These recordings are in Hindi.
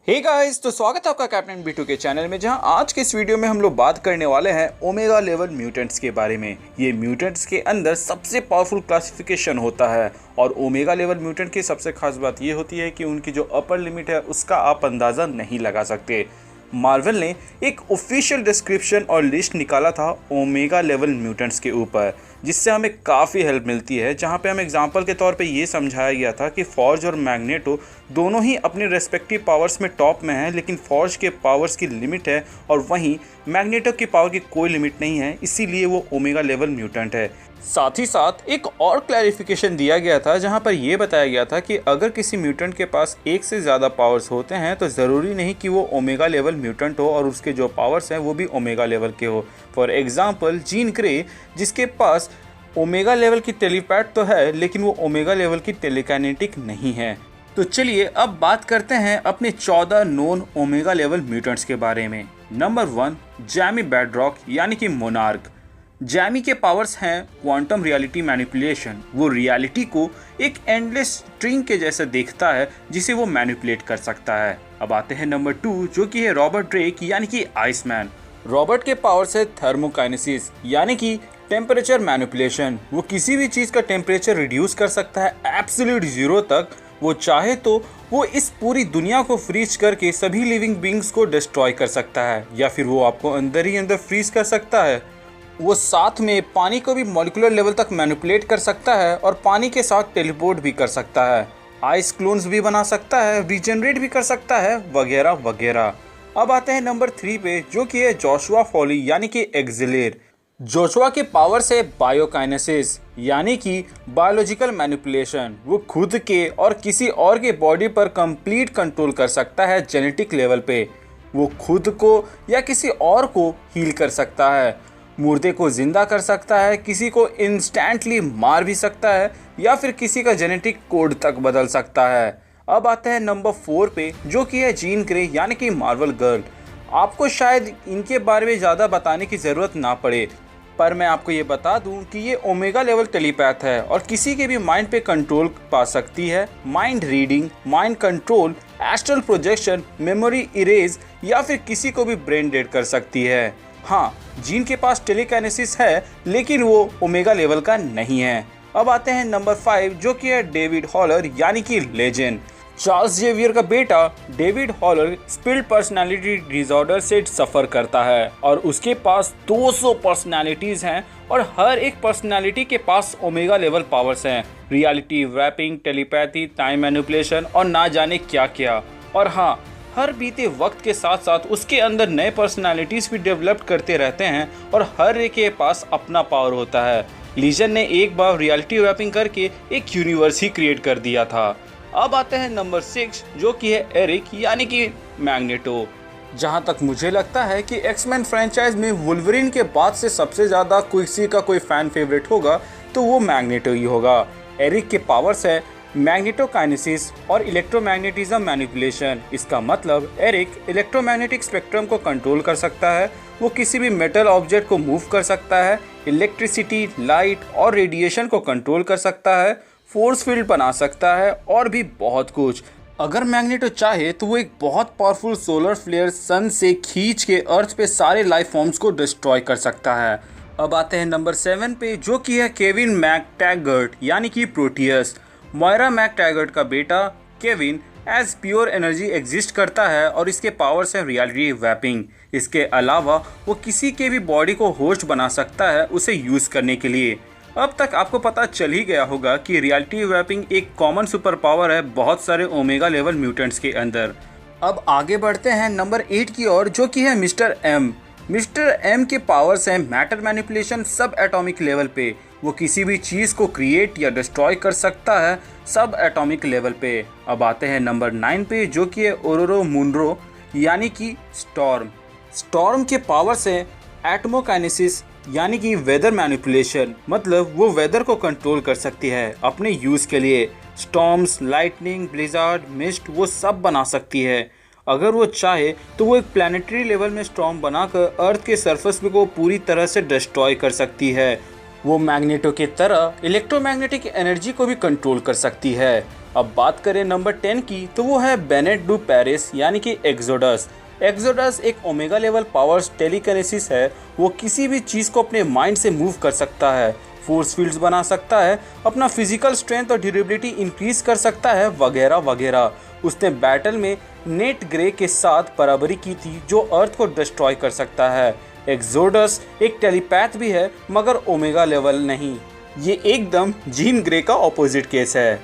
हे गाइस, तो स्वागत है आपका कैप्टन B2 के चैनल में, जहां आज के इस वीडियो में हम लोग बात करने वाले हैं ओमेगा लेवल म्यूटेंट्स के बारे में। ये म्यूटेंट्स के अंदर सबसे पावरफुल क्लासिफिकेशन होता है और ओमेगा लेवल म्यूटेंट की सबसे खास बात ये होती है कि उनकी जो अपर लिमिट है उसका आप अंदाज़ा नहीं लगा सकते। मार्वल ने एक ऑफिशियल डिस्क्रिप्शन और लिस्ट निकाला था ओमेगा लेवल म्यूटेंट्स के ऊपर, जिससे हमें काफ़ी हेल्प मिलती है। जहाँ पे हम एग्जांपल के तौर पे ये समझाया गया था कि फॉर्ज और मैग्नेटो दोनों ही अपने रेस्पेक्टिव पावर्स में टॉप में हैं, लेकिन फॉर्ज के पावर्स की लिमिट है और वहीं मैग्नेटो की पावर की कोई लिमिट नहीं है, इसीलिए वो ओमेगा लेवल म्यूटेंट है। साथ ही साथ एक और क्लैरिफिकेशन दिया गया था, जहां पर यह बताया गया था कि अगर किसी म्यूटेंट के पास एक से ज़्यादा पावर्स होते हैं तो ज़रूरी नहीं कि वो ओमेगा लेवल म्यूटेंट हो और उसके जो पावर्स हैं वो भी ओमेगा लेवल के हो। फॉर एग्जांपल जीन ग्रे, जिसके पास ओमेगा लेवल की टेलीपैथ तो है लेकिन वो ओमेगा लेवल की टेलीकाइनेटिक नहीं है। तो चलिए अब बात करते हैं अपने 14 नोन ओमेगा लेवल म्यूटेंट्स के बारे में। नंबर 1, जैमी बेडरॉक यानी कि मोनार्क। जैमी के पावर्स हैं क्वांटम रियलिटी मैनिपुलेशन। वो रियलिटी को एक एंडलेस स्ट्रिंग के जैसा देखता है जिसे वो मैनिपुलेट कर सकता है। अब आते हैं नंबर 2, जो कि है रॉबर्ट ड्रेक यानी कि आइसमैन। रॉबर्ट के पावर्स है थर्मोकाइनेसिस यानी कि टेम्परेचर मैनिपुलेशन। वो किसी भी चीज़ का टेम्परेचर रिड्यूस कर सकता है एब्सोल्यूट जीरो तक। वो चाहे तो वो इस पूरी दुनिया को फ्रीज करके सभी लिविंग बींग्स को डिस्ट्रॉय कर सकता है, या फिर वो आपको अंदर ही अंदर फ्रीज कर सकता है। वो साथ में पानी को भी मॉलिक्यूलर लेवल तक मैनिपुलेट कर सकता है और पानी के साथ टेलीपोर्ट भी कर सकता है, आइस क्लोन्स भी बना सकता है, रीजनरेट भी कर सकता है, वगैरह वगैरह। अब आते हैं नंबर 3 पे, जो कि है जोशुआ फॉली यानी कि एक्सिलेर। जोशुआ के पावर से बायोकाइनेसिस यानी कि बायोलॉजिकल मैनिपुलेशन। वो खुद के और किसी और के बॉडी पर कंप्लीट कंट्रोल कर सकता है जेनेटिक लेवल पे। वो खुद को या किसी और को हील कर सकता है, मुर्दे को जिंदा कर सकता है, किसी को इंस्टेंटली मार भी सकता है या फिर किसी का जेनेटिक कोड तक बदल सकता है। अब आते हैं नंबर 4 पे, जो कि है जीन ग्रे यानी कि मार्वल गर्ल। आपको शायद इनके बारे में ज़्यादा बताने की ज़रूरत ना पड़े, पर मैं आपको ये बता दूं कि ये ओमेगा लेवल टेलीपैथ है और किसी के भी माइंड पे कंट्रोल पा सकती है। Mind reading, mind control, astral projection, memory erase या फिर किसी को भी ब्रेन डेड कर सकती है। हाँ, जीन के पास टेलीकाइनेसिस है लेकिन वो ओमेगा लेवल का नहीं है। अब आते हैं नंबर 5, जो कि है डेविड हॉलर यानी कि लेजेंड। चार्ल्स जेवियर का बेटा डेविड हॉलर स्पिल्ड पर्सनालिटी डिसऑर्डर से सफ़र करता है और उसके पास 200 पर्सनालिटीज़ हैं और हर एक पर्सनालिटी के पास ओमेगा लेवल पावर्स हैं। Reality warping, telepathy, time manipulation और ना जाने क्या क्या। और हाँ, हर बीते वक्त के साथ साथ उसके अंदर नए पर्सनालिटीज़ भी डेवलप करते रहते हैं और हर एक के पास अपना पावर होता है। लीजन ने एक बार रियलिटी रैपिंग करके एक यूनिवर्स ही क्रिएट कर दिया था। अब आते हैं नंबर 6, जो कि है एरिक यानी कि मैग्नेटो। जहां तक मुझे लगता है कि एक्समैन फ्रेंचाइज में वुल्वरिन के बाद से सबसे ज़्यादा किसी का कोई फ़ैन फेवरेट होगा तो वो मैग्नेटो ही होगा। एरिक के पावर्स है मैग्नेटोकाइनेसिस और इलेक्ट्रोमैग्नेटिज्म मैनिपुलेशन। इसका मतलब एरिक इलेक्ट्रोमैग्नेटिक स्पेक्ट्रम को कंट्रोल कर सकता है। वो किसी भी मेटल ऑब्जेक्ट को मूव कर सकता है, इलेक्ट्रिसिटी, लाइट और रेडिएशन को कंट्रोल कर सकता है, फोर्स फील्ड बना सकता है और भी बहुत कुछ। अगर मैग्नेटो चाहे तो वो एक बहुत पावरफुल सोलर फ्लेयर सन से खींच के अर्थ पे सारे लाइफ फॉर्म्स को डिस्ट्रॉय कर सकता है। अब आते हैं नंबर 7 पे, जो कि है केविन मैकटैगर्ट यानी कि प्रोटियस। मॉयरा मैकटैगर्ट का बेटा Kevin as pure energy exist करता है और इसके पावर्स है रियलिटी वैपिंग। इसके अलावा वो किसी के भी बॉडी को होस्ट बना सकता है उसे यूज़ करने के लिए। अब तक आपको पता चल ही गया होगा कि रियलिटी रैपिंग एक कॉमन सुपर पावर है बहुत सारे ओमेगा लेवल म्यूटेंट्स के अंदर। अब आगे बढ़ते हैं नंबर 8 की ओर, जो कि है मिस्टर एम। मिस्टर एम के पावर्स हैं मैटर मैनिपुलेशन सब एटॉमिक लेवल पे। वो किसी भी चीज़ को क्रिएट या डिस्ट्रॉय कर सकता है सब एटॉमिक लेवल पे। अब आते हैं नंबर 9 पे, जो कि है ओरोरो मुनरो यानी कि स्टॉर्म। स्टॉर्म के पावर्स हैं एटमोकाइनेसिस यानी कि वेदर मैनिपुलेशन। मतलब वो वेदर को कंट्रोल कर सकती है अपने यूज़ के लिए। स्टॉर्म्स, लाइटनिंग, ब्लिजार्ड, मिस्ट वो सब बना सकती है। अगर वो चाहे तो वो एक प्लानिटरी लेवल में स्टॉर्म बनाकर अर्थ के सरफेस को पूरी तरह से डिस्ट्रॉय कर सकती है। वो मैग्नेटो की तरह इलेक्ट्रोमैग्नेटिक एनर्जी को भी कंट्रोल कर सकती है। अब बात करें नंबर 10 की, तो वो है बेनेट डू पेरिस यानी कि एक्सोडस। एक्सोडस एक ओमेगा लेवल पावर्स टेलीकिनेसिस है। वो किसी भी चीज़ को अपने माइंड से मूव कर सकता है, फोर्स फील्ड्स बना सकता है, अपना फिजिकल स्ट्रेंथ और ड्यूरेबिलिटी इंक्रीज कर सकता है, वगैरह वगैरह। उसने बैटल में नेट ग्रे के साथ बराबरी की थी जो अर्थ को डिस्ट्रॉय कर सकता है। एक्सोडस एक टेलीपैथ भी है मगर ओमेगा लेवल नहीं। ये एकदम जीन ग्रे का ऑपोजिट केस है।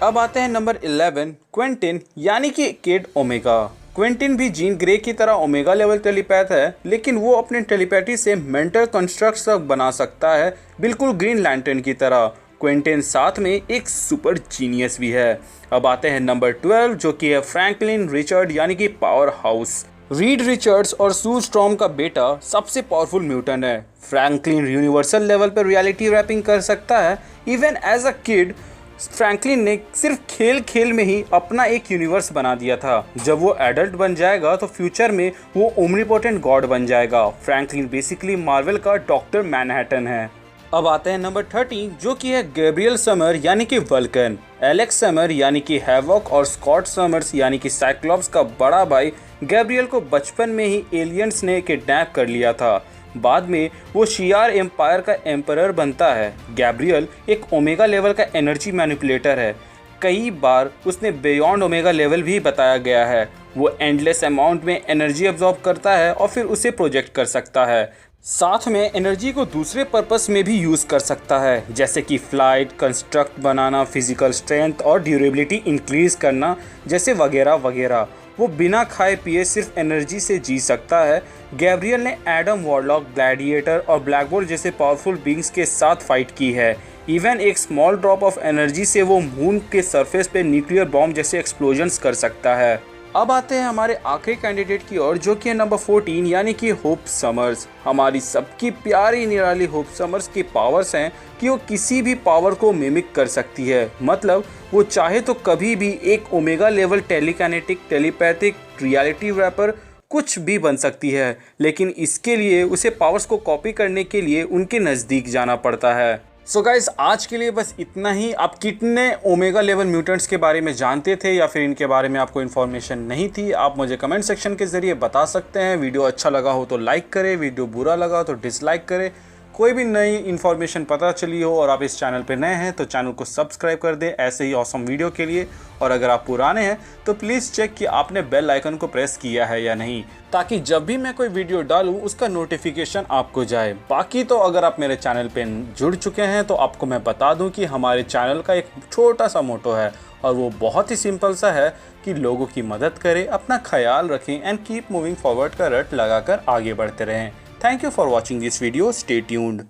अब आते हैं नंबर 11, क्विंटिन यानी कि किड ओमेगा। क्विंटिन भी जीन ग्रे की तरह ओमेगा लेवल टेलीपैथ है, लेकिन वो अपने टेलीपैथी से मेंटल कंस्ट्रक्ट्स बना सकता है, बिल्कुल ग्रीन लैंटर्न की तरह। क्विंटिन साथ में एक सुपर जीनियस भी है। अब आते हैं नंबर 12 जो कि है फ्रैंकलिन रिचर्ड यानी कि पावर हाउस। रीड रिचर्ड्स और सू स्ट्रॉम का बेटा सबसे पावरफुल म्यूटेंट है। फ्रैंकलिन यूनिवर्सल लेवल पर रियलिटी रैपिंग कर सकता है। Even as a kid Franklin ने सिर्फ खेल खेल में ही अपना एक यूनिवर्स बना दिया था। जब वो एडल्ट बन जाएगा तो फ्यूचर में वो ओमनीपोटेंट गॉड बन जाएगा। फ्रैंकलिन बेसिकली मार्वल का डॉक्टर मैनहट्टन है। अब आते हैं नंबर 13 जो कि है गैब्रियल समर यानी कि वल्कन। एलेक्स समर यानी कि हैवॉक और स्कॉट समर्स यानी कि साइक्लॉप्स का बड़ा भाई गैब्रियल को बचपन में ही एलियंस ने किडनैप कर लिया था। बाद में वो शियार एम्पायर का एम्परर बनता है। गैब्रियल एक ओमेगा लेवल का एनर्जी मैनिपुलेटर है। कई बार उसने बियॉन्ड ओमेगा लेवल भी बताया गया है। वो एंडलेस अमाउंट में एनर्जी अब्जॉर्ब करता है और फिर उसे प्रोजेक्ट कर सकता है। साथ में एनर्जी को दूसरे पर्पस में भी यूज़ कर सकता है, जैसे कि फ्लाइट, कंस्ट्रक्ट बनाना, फिजिकल स्ट्रेंथ और ड्यूरेबिलिटी इंक्रीज करना, जैसे वगैरह वगैरह। वो बिना खाए पिए सिर्फ एनर्जी से जी सकता है। गैब्रियल ने एडम वॉरलॉक, ग्लैडिएटर और ब्लैक बोल्ट जैसे पावरफुल बींग्स के साथ फाइट की है। इवन एक स्मॉल ड्रॉप ऑफ एनर्जी से वो मून के सरफेस पे न्यूक्लियर बॉम्ब जैसे एक्सप्लोजन्स कर सकता है। अब आते हैं हमारे आखिरी कैंडिडेट की ओर जो कि है नंबर 14 यानी कि होप समर्स। हमारी सबकी प्यारी निराली होप समर्स की पावर्स हैं कि वो किसी भी पावर को मिमिक कर सकती है। मतलब वो चाहे तो कभी भी एक omega level telekinetic, telepathic, reality warper कुछ भी बन सकती है, लेकिन इसके लिए उसे पावर्स को कॉपी करने के लिए उनके नज़दीक जाना पड़ता है। सो गाइस, आज के लिए बस इतना ही। आप कितने ओमेगा लेवल म्यूटेंट्स के बारे में जानते थे या फिर इनके बारे में आपको इन्फॉर्मेशन नहीं थी, आप मुझे कमेंट सेक्शन के ज़रिए बता सकते हैं। वीडियो अच्छा लगा हो तो लाइक करें, वीडियो बुरा लगा हो तो डिसलाइक करें। कोई भी नई इन्फॉर्मेशन पता चली हो और आप इस चैनल पर नए हैं तो चैनल को सब्सक्राइब कर दें ऐसे ही ऑसम वीडियो के लिए। और अगर आप पुराने हैं तो प्लीज़ चेक कि आपने बेल आइकन को प्रेस किया है या नहीं, ताकि जब भी मैं कोई वीडियो डालूं उसका नोटिफिकेशन आपको जाए। बाकी तो अगर आप मेरे चैनल पे जुड़ चुके हैं तो आपको मैं बता दूं कि हमारे चैनल का एक छोटा सा मोटो है और वो बहुत ही सिंपल सा है कि लोगों की मदद करें, अपना ख्याल रखें एंड कीप मूविंग फॉरवर्ड का रट लगाकर आगे बढ़ते रहें। Thank you for watching this video. Stay tuned.